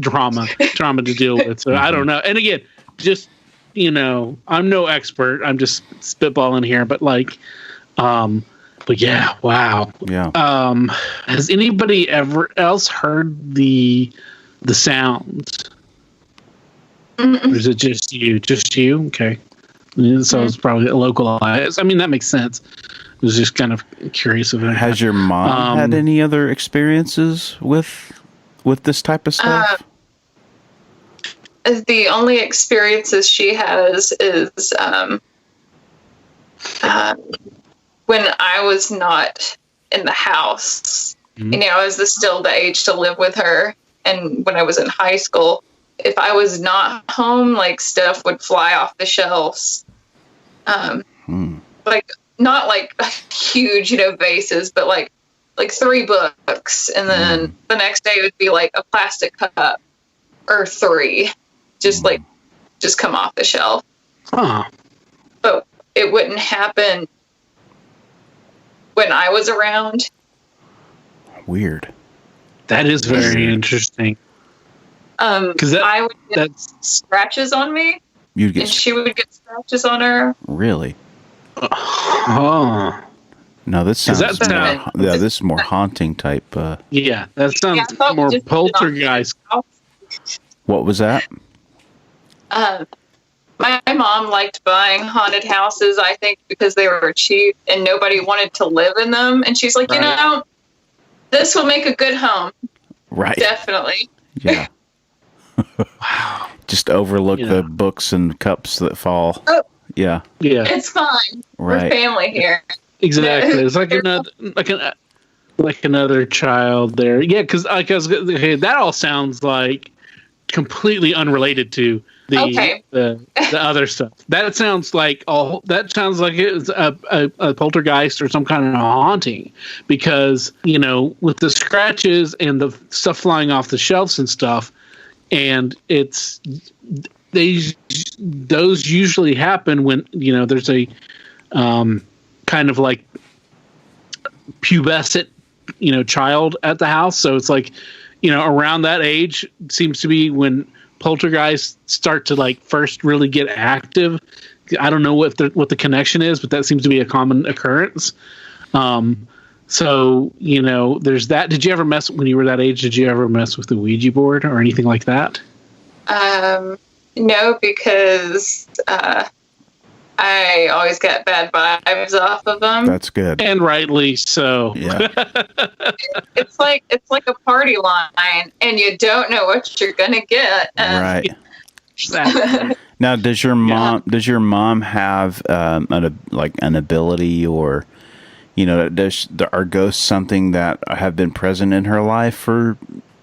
trauma to deal with. So I don't know. And again, just I'm no expert. I'm just spitballing here, but like, but yeah, wow, yeah. Has anybody ever else heard the sounds? Or is it just you? Just you? Okay. So it's probably localized. I mean, that makes sense. I was just kind of curious of it. Has your mom had any other experiences with this type of stuff? The only experiences she has is when I was not in the house. I was still the age to live with her. And when I was in high school, if I was not home, like stuff would fly off the shelves. Like not like huge, vases, but like 3 books. And then the next day it would be like a plastic cup or 3, just come off the shelf. Huh. But it wouldn't happen when I was around. Weird. That is very interesting. Because I would get scratches on me, and she would get scratches on her. Really? Oh. No, this sounds this is more haunting type. Yeah, that sounds more poltergeist. What was that? My mom liked buying haunted houses, I think, because they were cheap and nobody wanted to live in them. And she's like, this will make a good home. Right. Definitely. Yeah. Wow. Just overlook the books and cups that fall. Oh, yeah. Yeah. It's fine. Right. We're family here. Exactly. It's like another child there. Yeah, because that all sounds like completely unrelated to the other stuff. That sounds like it's a poltergeist or some kind of haunting, because with the scratches and the stuff flying off the shelves and stuff, and those usually happen when there's a kind of like pubescent child at the house. So it's like around that age seems to be when poltergeists start to like first really get active. I don't know what the connection is, but that seems to be a common occurrence. So there's that. Did you ever when you were that age? Did you ever mess with the Ouija board or anything like that? No, because I always get bad vibes off of them. That's good. And rightly so. Yeah. It's like a party line, and you don't know what you're gonna get. Right. Exactly. Now, does your mom have an ability, or are ghosts something that have been present in her life for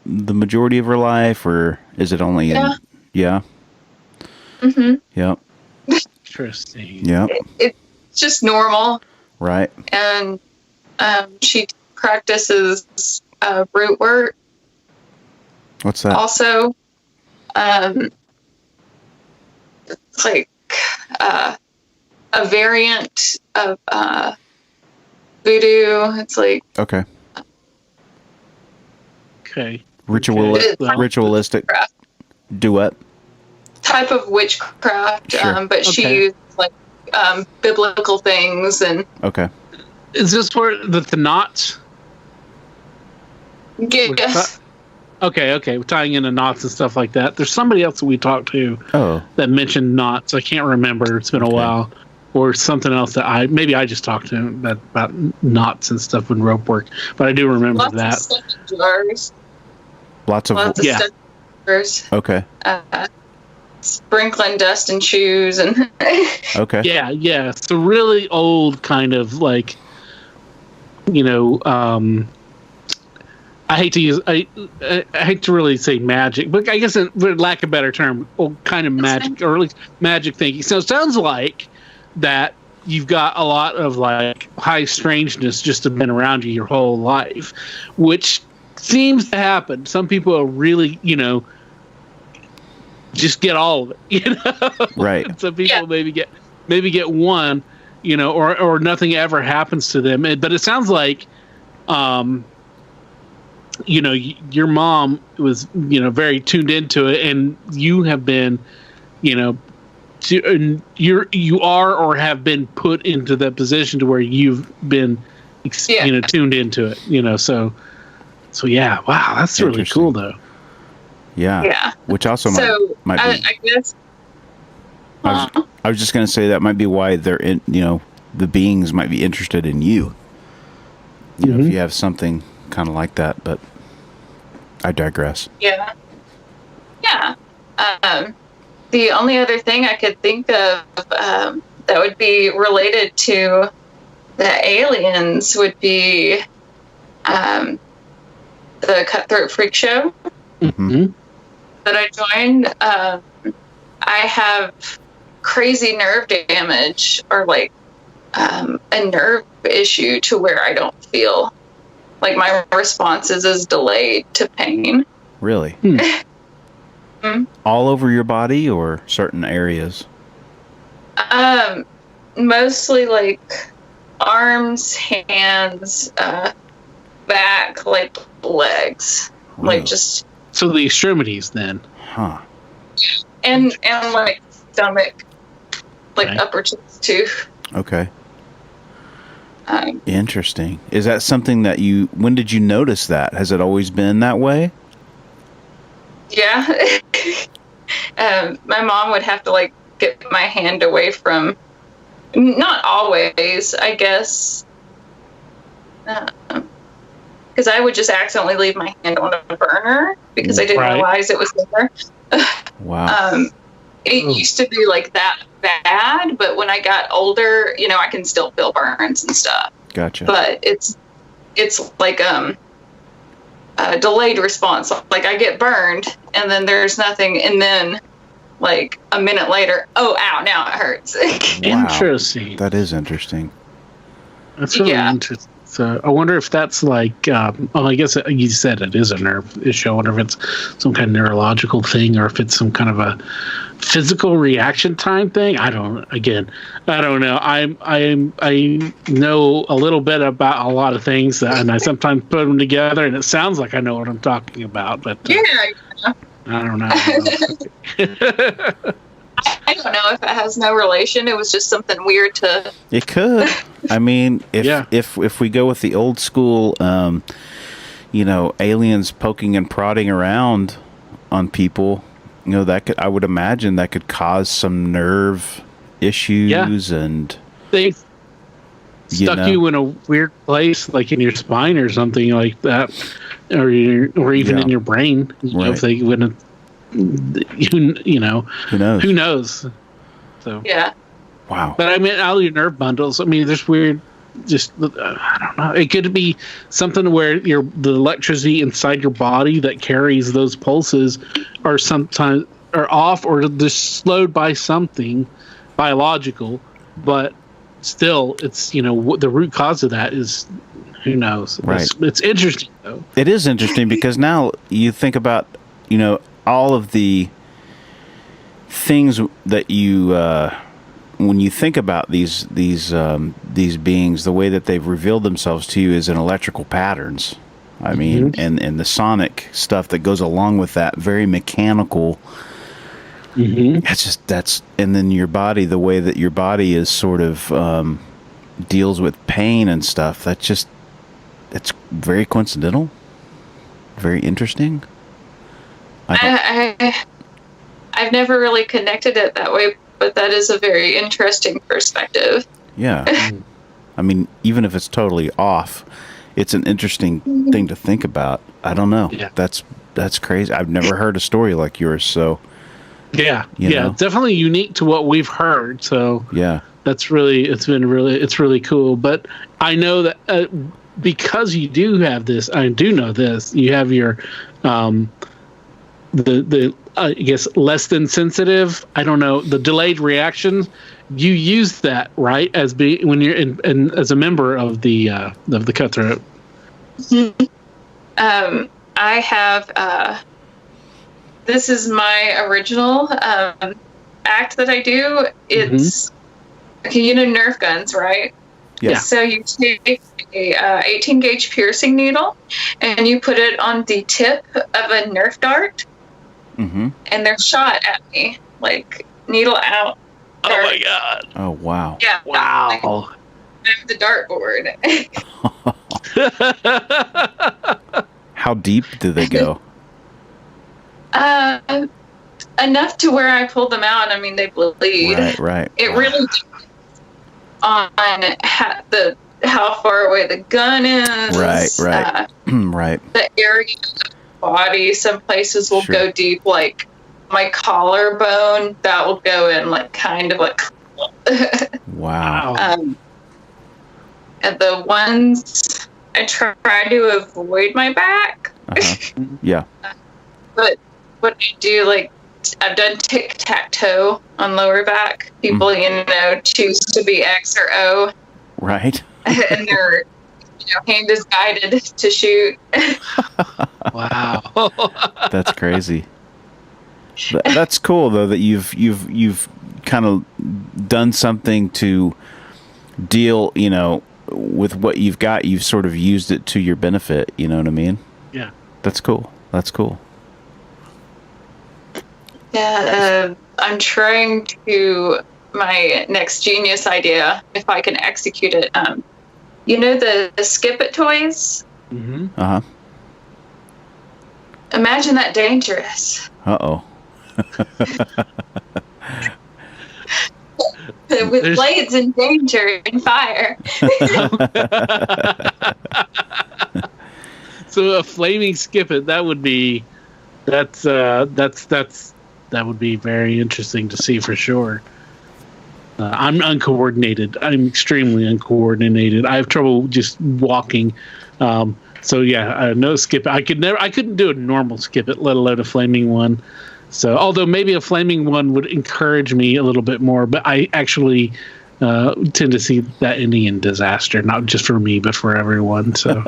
the majority of her life, or is it only yeah? Mm-hmm. Yep. Interesting. Yep. It's just normal. Right. And she practices root work. What's that? Also, it's like a variant of voodoo. It's like Okay. Ritualistic duet type of witchcraft, Sure. but she used like biblical things and. Okay. Is this where the knots? Yes. Okay. We're tying into knots and stuff like that. There's somebody else that we talked to that mentioned knots. I can't remember. It's been a while. Or something else that I just talked to him about knots and stuff with rope work. But I do remember that. Of stuff in jars. Lots of stuff in jars. Okay. Sprinkling dust in shoes and. Okay. Yeah. It's a really old kind of like, I hate to really say magic, but I guess for lack of a better term, kind of magic, or at least magic thinking. So it sounds like that you've got a lot of like high strangeness just have been around you your whole life, which seems to happen. Some people are really, just get all of it, Right. Some people maybe get one, or nothing ever happens to them. But it sounds like, your mom was, very tuned into it, and you have been, you are or have been put into that position to where you've been, tuned into it. So yeah, wow, that's really cool though. Yeah. Which also might be. I guess. I was just going to say that might be why they're in. The beings might be interested in you. If you have something kind of like that, but I digress. Yeah. The only other thing I could think of that would be related to the aliens would be the Cutthroat Freak Show that I joined. I have crazy nerve damage, or like a nerve issue to where I don't feel like my responses is delayed to pain. Really? All over your body or certain areas? Mostly like arms, hands, back, like legs, Really? like just. So the extremities then. Huh. And like stomach, like upper chest too. Okay. Interesting. Is that something that when did you notice that? Has it always been that way? Yeah. My mom would have to like get my hand away from, not always, I guess. Because I would just accidentally leave my hand on a burner because I didn't realize it was there. Wow. It used to be like that bad, but when I got older, I can still feel burns and stuff. Gotcha. But it's like a delayed response. Like I get burned, and then there's nothing, and then like a minute later, oh, ow, now it hurts. Wow. Interesting. That is interesting. That's really interesting. So I wonder if that's like, I guess you said it is a nerve issue. I wonder if it's some kind of neurological thing, or if it's some kind of a physical reaction time thing. I don't know. I know a little bit about a lot of things, and I sometimes put them together, and it sounds like I know what I'm talking about. But I don't know. I don't know if it has no relation. It was just something weird to. It could. I mean, if we go with the old school, aliens poking and prodding around on people, that could, I would imagine that could cause some nerve issues and they stuck you in a weird place, like in your spine or something like that, or even in your brain. You know, if they wouldn't, who knows? Who knows? So yeah. Wow. But I mean, all your nerve bundles. I mean, there's weird. Just I don't know. It could be something where the electricity inside your body that carries those pulses are sometimes are off or just slowed by something biological, but still, it's the root cause of that is who knows. Right. It's interesting though. It is interesting because now you think about all of the things that you when you think about these beings, the way that they've revealed themselves to you is in electrical patterns. I mean, and the sonic stuff that goes along with that, very mechanical. And then your body, the way that your body is sort of deals with pain and stuff. That's very coincidental, very interesting. I've never really connected it that way, but that is a very interesting perspective. Yeah. I mean, even if it's totally off, it's an interesting thing to think about. I don't know. Yeah. That's crazy. I've never heard a story like yours, so yeah, definitely unique to what we've heard. So yeah, it's really cool. But I know that because you do have this, I do know this. You have your the I guess less than sensitive. I don't know, the delayed reaction. You use that, right, as when you're in as a member of the cutthroat. I have. This is my original act that I do. It's Nerf guns, right? Yeah. So you take a 18 gauge piercing needle and you put it on the tip of a Nerf dart, and they're shot at me, like needle out. Dart. Oh my god! Oh wow! Yeah! Wow! I have the dartboard. How deep do they go? Enough to where I pulled them out. I mean, they bleed. Right. It really depends on how far away the gun is. Right. Right. The area of the body. Some places will go deep, like my collarbone. That will go in, like kind of like. Wow. And the ones I try to avoid my back. Yeah. But what I do, like, I've done tic-tac-toe on lower back. People, choose to be X or O. Right. And their hand is guided to shoot. Wow. That's crazy. That's cool, though, that you've kind of done something to deal, with what you've got. You've sort of used it to your benefit. You know what I mean? Yeah. That's cool. Yeah, I'm trying to my next genius idea, if I can execute it. The Skip It toys? Imagine that dangerous. Uh-oh. With blades and danger and fire. So a flaming Skip It, that would be that would be very interesting to see for sure. I'm uncoordinated. I'm extremely uncoordinated. I have trouble just walking. So yeah, no Skip It. I couldn't do a normal Skip It, let alone a flaming one. So although maybe a flaming one would encourage me a little bit more, but I actually tend to see that ending in disaster, not just for me, but for everyone. So.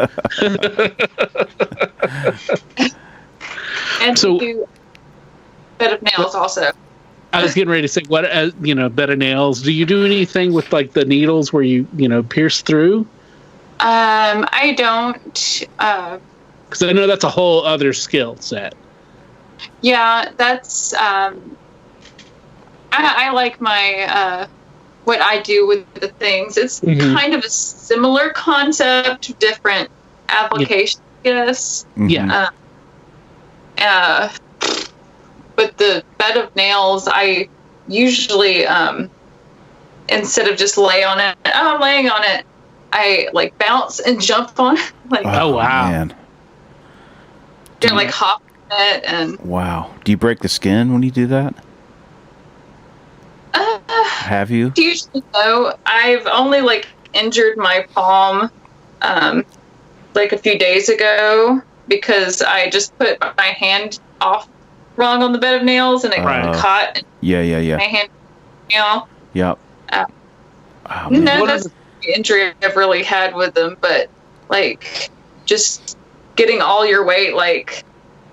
And so, do bed of nails also. I was getting ready to say, bed of nails. Do you do anything with like the needles where you pierce through? I don't. Because I know that's a whole other skill set. Yeah, that's. I like my what I do with the things. It's kind of a similar concept, different application, I guess. Yeah. But the bed of nails, I usually instead of just lay on it, I'm laying on it, I like bounce and jump on it. Like, Oh, wow. Man. like hop on it. And Wow. Do you break the skin when you do that? Have you? usually no. I've only like injured my palm like a few days ago because I just put my hand off wrong on the bed of nails and it caught in Yeah. my hand nail. Yep. Oh, man. no, that's the injury I've really had with them, but like just getting all your weight like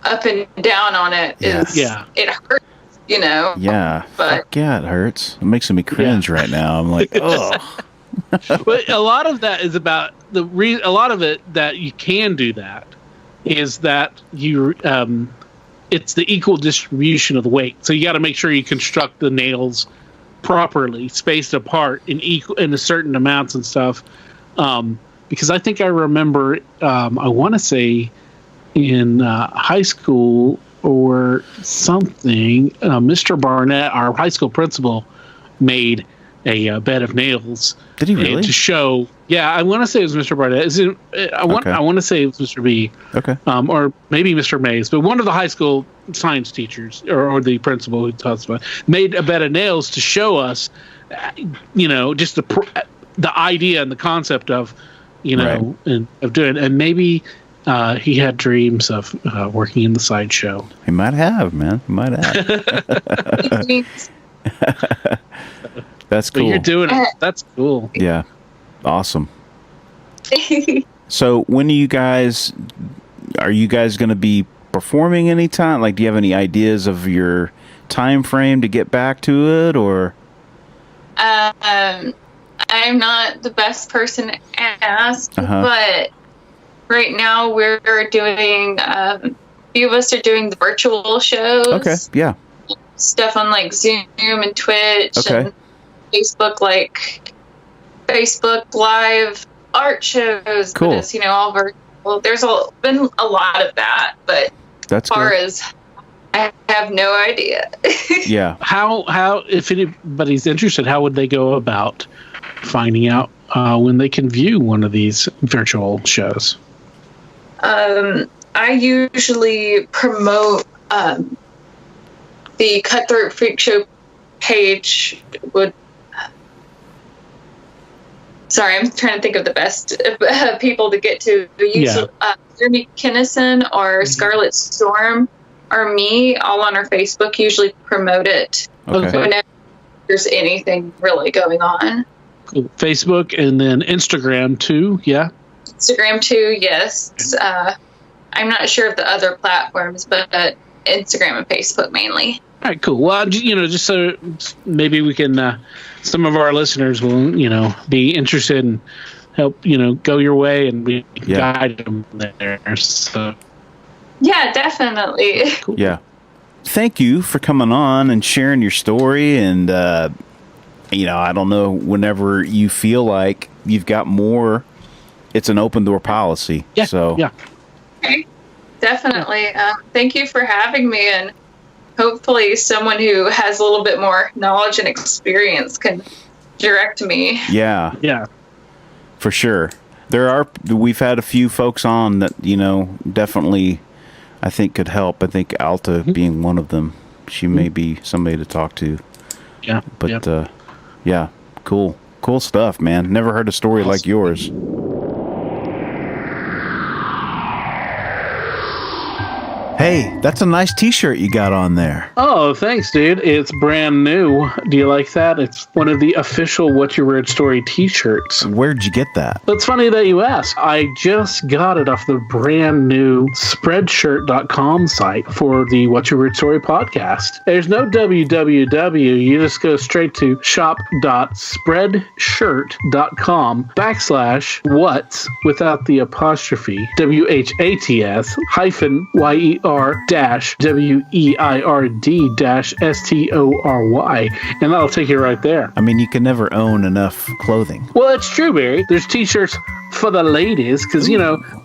up and down on it is it hurts, Yeah. But Fuck yeah, it hurts. It makes me cringe right now. I'm like, oh. But a lot of that is about a lot of it that you can do that is that you it's the equal distribution of the weight. So you got to make sure you construct the nails properly, spaced apart in a certain amounts and stuff. Because I think I remember, I want to say in high school or something, Mr. Barnett, our high school principal, made a bed of nails. Did he really? And to show, I want to say it was Mr. Barnett. I want to say it was Mr. B. Okay. Or maybe Mr. Mays, but one of the high school science teachers or the principal who taught us about made a bed of nails to show us, just the idea and the concept of, and of doing it. And maybe he had dreams of working in the sideshow. He might have, man. He might have. That's cool. But you're doing it. That's cool. Yeah. Awesome. So when are you guys going to be performing anytime? Like, do you have any ideas of your time frame to get back to it, or? I'm not the best person to ask, but right now we're doing, a few of us are doing the virtual shows. Okay, yeah. Stuff on like Zoom and Twitch and Facebook, like Facebook Live art shows. Cool. But it's, all virtual. There's been a lot of that, but as far as I have no idea. Yeah. How if anybody's interested, how would they go about finding out when they can view one of these virtual shows? I usually promote the Cutthroat Freak Show page. Sorry, I'm trying to think of the best people to get to. Usually, Jeremy Kinnison or Scarlet Storm or me, all on our Facebook, usually promote it whenever there's anything really going on. Cool. Facebook and then Instagram too, Instagram too, yes. I'm not sure of the other platforms, but Instagram and Facebook mainly. All right, cool. Well, just so maybe we can, some of our listeners will, be interested and help, go your way and we can guide them there. So. Yeah, definitely. Cool. Yeah. Thank you for coming on and sharing your story. And, I don't know, whenever you feel like you've got more, it's an open door policy. Yeah. So. Yeah. Okay. Definitely. Thank you for having me, and hopefully someone who has a little bit more knowledge and experience can direct me. Yeah. Yeah. For sure. We've had a few folks on that, definitely I think could help. I think Alta being one of them. She may be somebody to talk to. Yeah. But, yeah, cool. Cool stuff, man. Never heard a story like yours. Hey, that's a nice t-shirt you got on there. Oh, thanks, dude. It's brand new. Do you like that? It's one of the official What's Your Weird Story t-shirts. Where'd you get that? It's funny that you ask. I just got it off the brand new Spreadshirt.com site for the What's Your Weird Story podcast. There's no www. You just go straight to shop.spreadshirt.com/what's without the apostrophe WHATS hyphen YER-WEIRD-STORY, and that'll take you right there. I mean, you can never own enough clothing. Well, it's true, Barry. There's t-shirts for the ladies, because,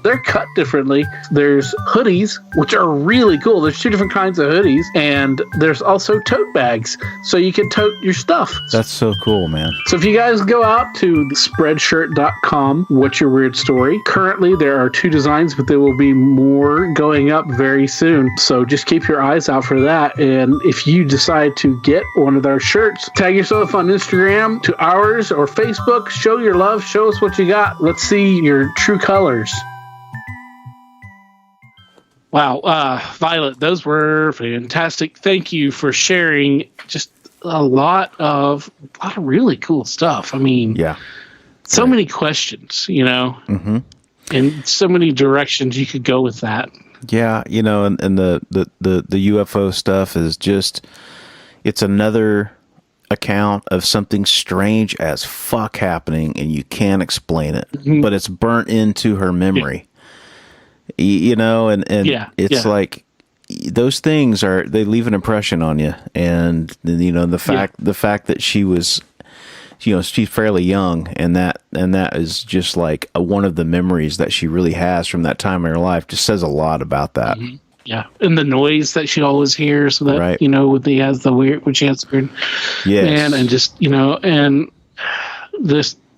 they're cut differently. There's hoodies, which are really cool. There's 2 different kinds of hoodies, and there's also tote bags, so you can tote your stuff. That's so cool, man. So if you guys go out to spreadshirt.com, What's Your Weird Story? Currently, there are 2 designs, but there will be more going up very soon. So just keep your eyes out for that. And if you decide to get one of our shirts, tag yourself on Instagram to ours or Facebook. Show your love. Show us what you got. Let's see your true colors. Wow, Violet, those were fantastic. Thank you for sharing just a lot of really cool stuff. I mean, so many questions, Mm-hmm. and so many directions you could go with that. Yeah, and the UFO stuff is just, it's another account of something strange as fuck happening, and you can't explain it, but it's burnt into her memory. And it's like those things they leave an impression on you, and the fact that she was, she's fairly young, and that is just like one of the memories that she really has from that time in her life. Just says a lot about that. Mm-hmm. Yeah, and the noise that she always hears, so that right. He has the weird, which he has weird, and just and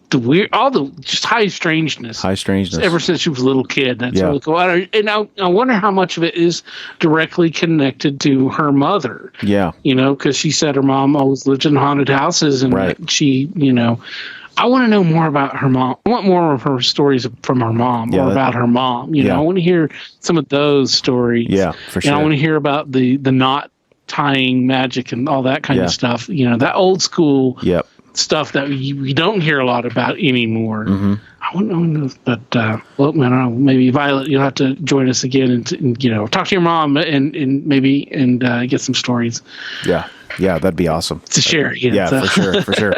the weird, all the just high strangeness ever since she was a little kid. That's really cool. And I wonder how much of it is directly connected to her mother. Yeah, because she said her mom always lived in haunted houses, and that she, I want to know more about her mom. I want more of her stories from her mom, or about her mom. I want to hear some of those stories. Yeah, for sure. And I want to hear about the knot tying magic and all that kind of stuff. That old school stuff that we don't hear a lot about anymore. Mm-hmm. I wouldn't know, but I don't know. Maybe Violet, you'll have to join us again and talk to your mom and maybe get some stories. Yeah, that'd be awesome to share. For sure.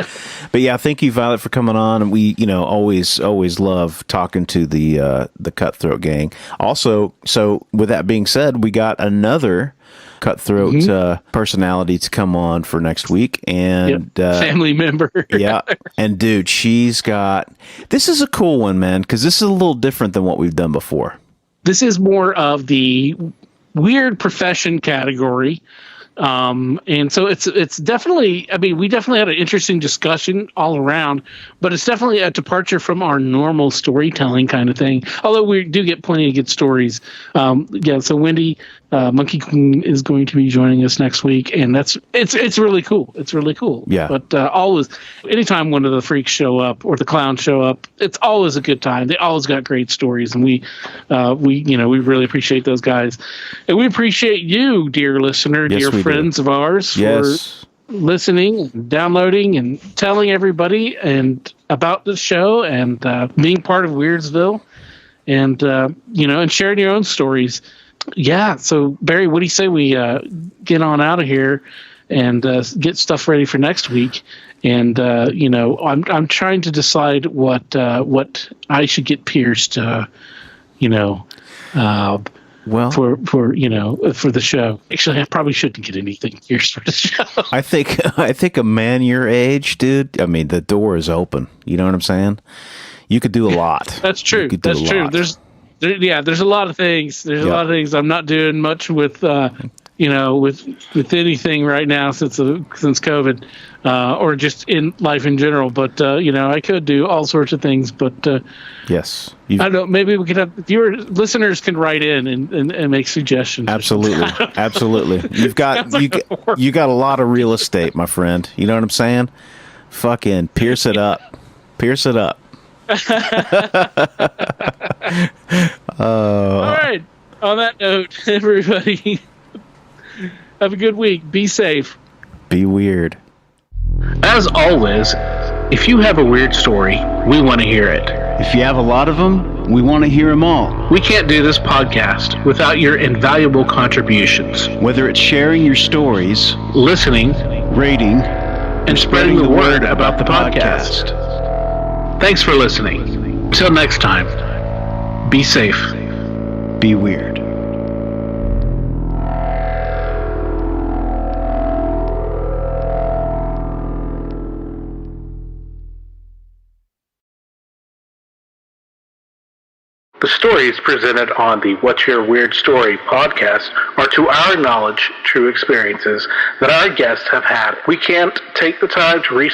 But thank you, Violet, for coming on. And we, always love talking to the Cutthroat gang. Also, so with that being said, we got another Cutthroat personality to come on for next week, and family member. And dude, this is a cool one, man, because this is a little different than what we've done before. This is more of the weird profession category. And so it's definitely, we definitely had an interesting discussion all around, but it's definitely a departure from our normal storytelling kind of thing. Although we do get plenty of good stories. So Wendy, Monkey Queen, is going to be joining us next week, and it's really cool. It's really cool. Yeah. But always, anytime one of the freaks show up or the clowns show up, it's always a good time. They always got great stories, and we really appreciate those guys, and we appreciate you, dear listener, dear friends of ours, for listening, and downloading, and telling everybody and about the show, and being part of Weirdsville, and and sharing your own stories. Yeah. So Barry, what do you say we get on out of here and get stuff ready for next week? And I'm trying to decide what I should get pierced. For the show. Actually, I probably shouldn't get anything pierced for the show. I think a man your age, dude. The door is open. You know what I'm saying? You could do a lot. That's true. That's true. There's a lot of things. There's a lot of things. I'm not doing much with with anything right now since COVID, or just in life in general. But I could do all sorts of things. But yes, I don't know. Maybe we could have your listeners can write in and make suggestions. Absolutely, absolutely. You got a lot of real estate, my friend. You know what I'm saying? Fucking pierce it up. Pierce it up. All right. On that note, everybody, have a good week. Be safe. Be weird. As always, if you have a weird story, we want to hear it. If you have a lot of them, we want to hear them all. We can't do this podcast without your invaluable contributions. Whether it's sharing your stories, listening, rating, and spreading the word about the podcast. Thanks for listening. Until next time, be safe. Be weird. The stories presented on the What's Your Weird Story podcast are, to our knowledge, true experiences that our guests have had. We can't take the time to research